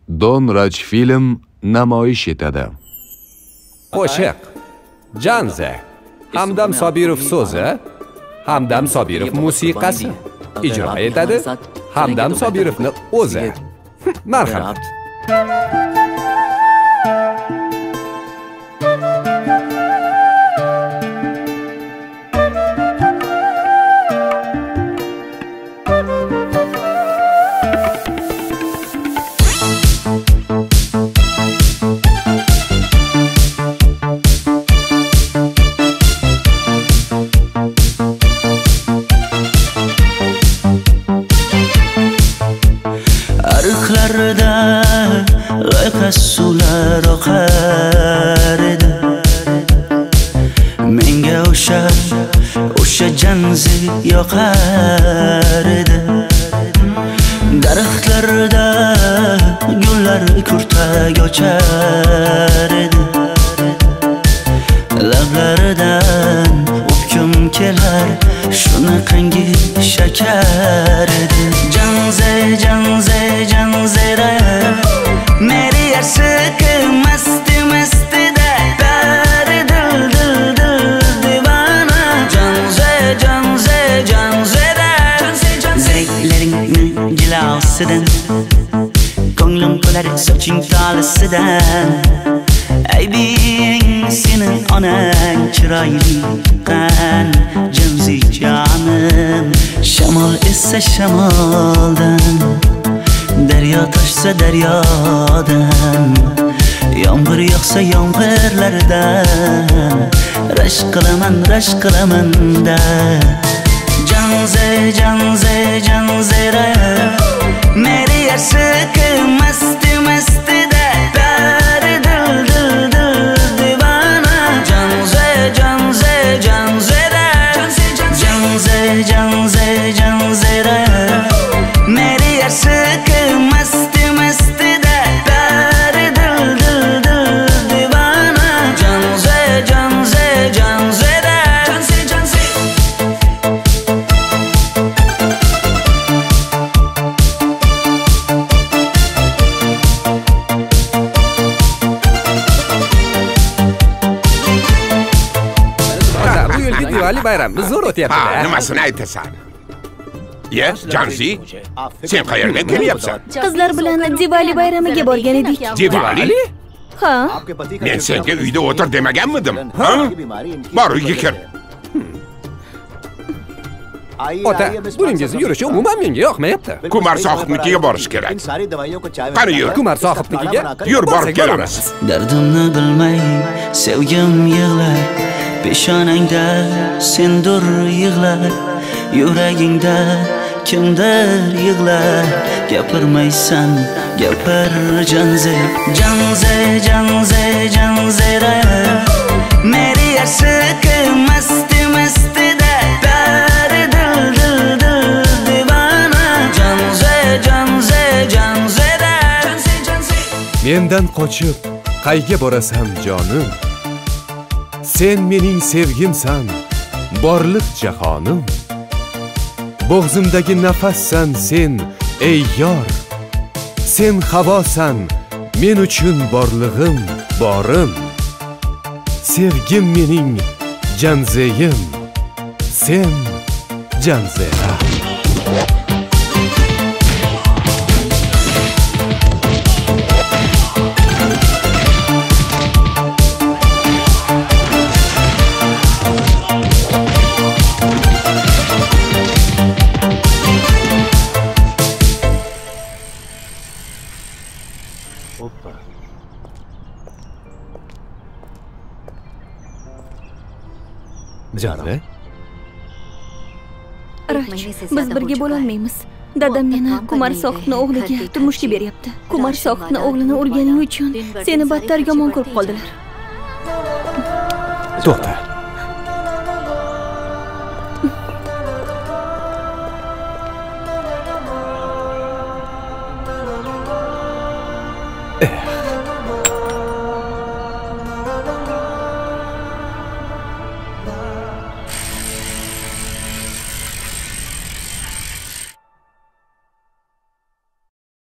Don Rajfilm namoyish etadi. Qo'shiq Janze Hamdam Sobirov so'zi, Hamdam Sobirov musiqasi. Ijro etadi Hamdam Sobirovning o'zi. Marhamat. Suvlar oqar edi. Menga o'sha janzi yoqar edi. Daraxtlarda gullar kurtak ochar edi. Lablaridan o'pkim kelar, shunaqangi shakar edi. Janze janze janzera मेरी अशक मस्त मस्त दर दिल दिल दिल दीवाना janze janze janze zeyleringni jilosidan ko'nglim to'lar soching tolisidan aybing sening onang chiroyli qan janzi jonim shamol esa shamoldan Daryo toshsa daryodan Yomg'ir yog'sa yomg'irlardan Rashk qilaman da Janze janze janzera Meri ashq mast mast da Dar dil dil dil divana Janze janze janzera Janze janze janzera Meri ashq मस्त मस्त दर दिल दिल दिल दीवाना janze janze janze janze Bu yilgi Diwali bayrami zo'r o'tyapti. Nimasini aytasan? Ya, Janzi, sen qayerga kelyapsan? Qizlar bilan Diwali bayramiga borgan edik. Diwali? Ha? Men senga uyda o'tir demaganmidim? Ha? Bor uyga kir. Ota, buningiz yurishi umuman menga yoqmayapti. Kumar sohibnikiga borish kerak. Qani yur. Kumar sohibnikiga yur, borib kelamiz. Dardimni bilmay sevgim yig'lar, peshonangda sendur yig'lar, yuragingda kimdir yig'lar, gapirmaysan gapir janze janze janze janzera meri ashq mast mast dar dil dil dil divana janze janze janzera Mendan qochib qayga borasan jonim? Sen mening sevgimsan, borliq jahonim. Bo'g'zimdagi nafassan sen, ey yor. Sen havosan, men uchun borlig'im, borim. Sevgim mening janzeyim, sen janzera. Janze? Raj, biz birga bo'lolmaymiz. Dadam meni Kumar sohibning o'g'liga turmushga beryapti. Kumar sohibning o'g'lini urganing uchun seni battar yomon ko'rib qoldilar. To'xta.